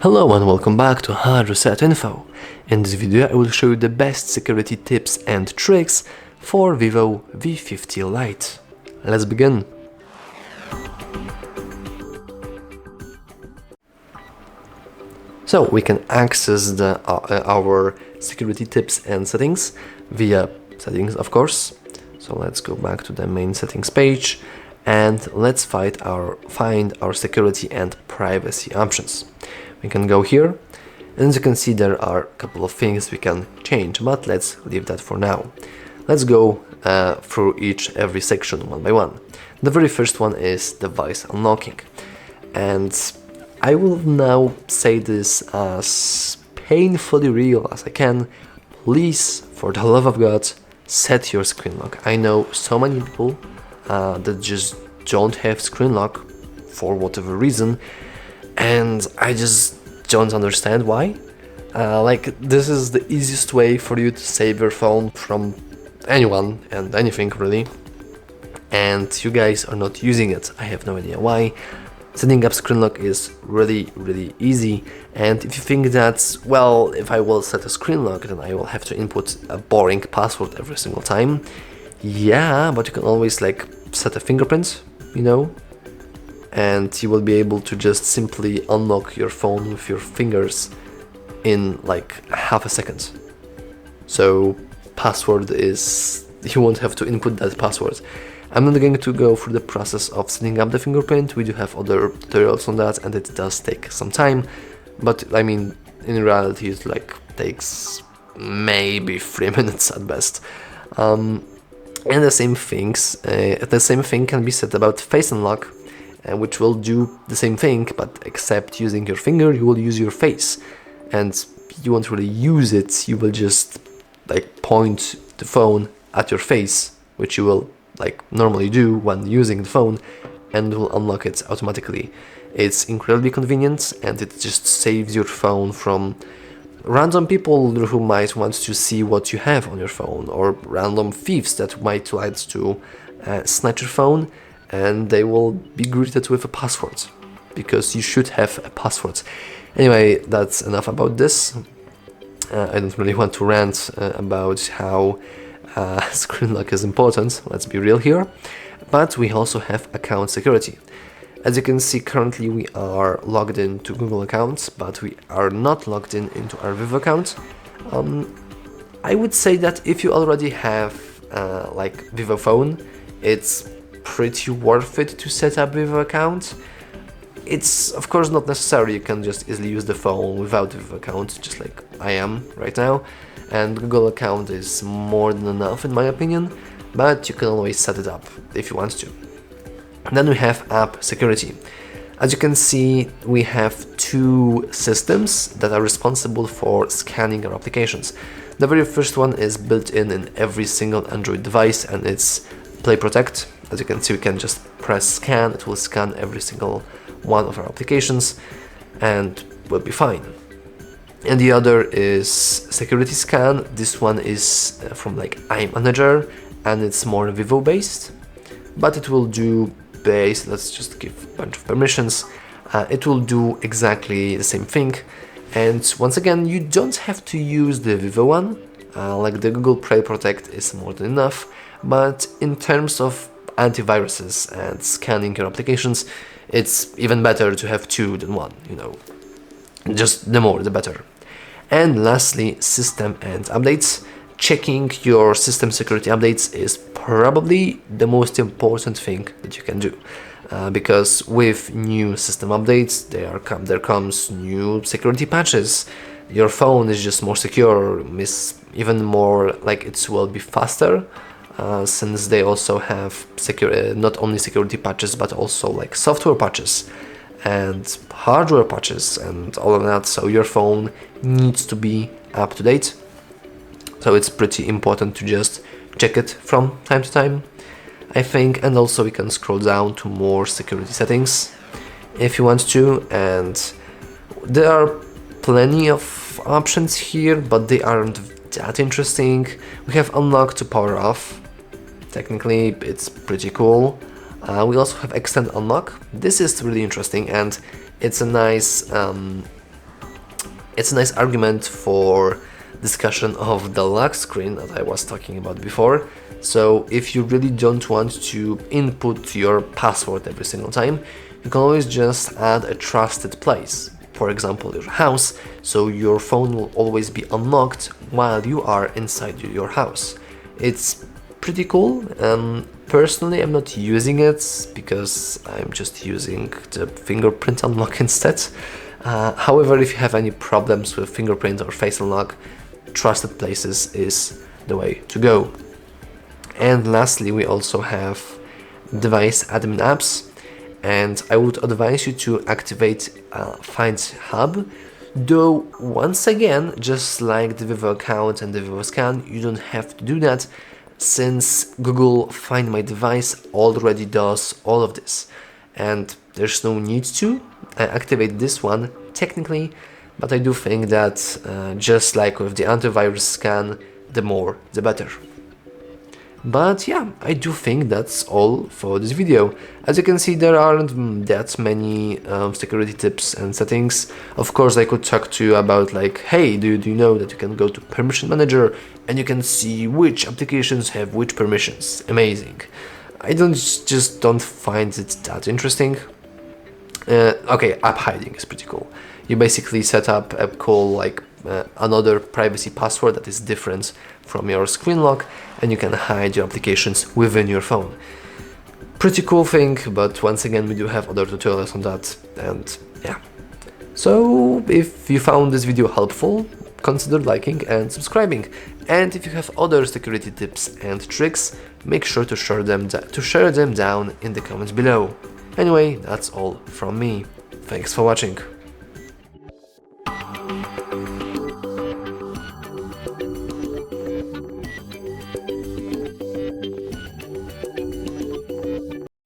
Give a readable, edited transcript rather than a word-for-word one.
Hello and welcome back to HardReset.Info. In this video I will show you the best security tips and tricks for VIVO V50 Lite. Let's begin. So we can access our security tips and settings via settings, of course. So let's go back to the main settings page and let's find our security and privacy options. We can go here, and as you can see there are a couple of things we can change, but let's leave that for now. Let's go through every section one by one. The very first one is device unlocking, and I will now say this as painfully real as I can. Please, for the love of God, set your screen lock. I know so many people that just don't have screen lock for whatever reason, and I just don't understand why. This is the easiest way for you to save your phone from anyone and anything really, and you guys are not using it. I have no idea why. Setting up screen lock is really easy, and if you think that, well, if I will set a screen lock then I will have to input a boring password every single time, yeah, but you can always set a fingerprint, and you will be able to just simply unlock your phone with your fingers in half a second. So password is, you won't have to input that password. I'm not going to go through the process of setting up the fingerprint. We do have other tutorials on that and it does take some time, but I mean in reality it takes maybe 3 minutes at best. And the same thing can be said about face unlock, which will do the same thing, but except using your finger you will use your face, and you won't really use it. You will just point the phone at your face, which you will normally do when using the phone, and will unlock it automatically. It's incredibly convenient, and it just saves your phone from random people who might want to see what you have on your phone, or random thieves that might like to snatch your phone, and they will be greeted with a password, because you should have a password. Anyway, that's enough about this. I don't really want to rant about how screen lock is important, let's be real here, but we also have account security. As you can see, currently we are logged into Google accounts, but we are not logged into our Vivo account. I would say that if you already have Vivo phone, it's pretty worth it to set up Vivo account. It's of course not necessary, you can just easily use the phone without the Vivo account, just like I am right now, and Google account is more than enough in my opinion, but you can always set it up if you want to. Then we have app security. As you can see, we have two systems that are responsible for scanning our applications. The very first one is built in every single Android device, and it's Play Protect. As you can see, we can just press scan, it will scan every single one of our applications and we'll be fine. And the other is Security Scan. This one is from iManager, and it's more Vivo based, but it will do let's just give a bunch of permissions. It will do exactly the same thing, and once again you don't have to use the Vivo one. The Google Play Protect is more than enough, but in terms of antiviruses and scanning your applications, it's even better to have two than one, just the more the better. And lastly, system and updates. Checking your system security updates is probably the most important thing that you can do, because with new system updates there comes new security patches. Your phone is just more secure, even more it will be faster, since they also have not only security patches but also software patches and hardware patches and all of that, so your phone needs to be up to date. So it's pretty important to just check it from time to time, I think. And also we can scroll down to more security settings if you want to, and there are plenty of options here, but they aren't that interesting. We have unlock to power off. Technically it's pretty cool. We also have extend unlock. This is really interesting, and it's a nice It's a nice argument for discussion of the lock screen that I was talking about before. So if you really don't want to input your password every single time, you can always just add a trusted place, for example your house, so your phone will always be unlocked while you are inside your house. It's pretty cool. Personally, I'm not using it because I'm just using the fingerprint unlock instead. However, if you have any problems with fingerprint or face unlock, trusted places is the way to go. And lastly, we also have device admin apps, and I would advise you to activate Find Hub, though once again, just like the Vivo account and the Vivo Scan, you don't have to do that, since Google Find My Device already does all of this, and there's no need to activate this one technically, but I do think that just like with the antivirus scan, the more the better. But yeah, I do think that's all for this video. As you can see, there aren't that many security tips and settings. Of course, I could talk to you about like, hey, do you know that you can go to Permission Manager and you can see which applications have which permissions? Amazing. I just don't find it that interesting. Okay, app hiding is pretty cool. You basically set up a call like another privacy password that is different from your screen lock, and you can hide your applications within your phone. Pretty cool thing, but once again we do have other tutorials on that, and yeah. So if you found this video helpful, consider liking and subscribing, and if you have other security tips and tricks, make sure to share them down in the comments below. Anyway, that's all from me. Thanks for watching.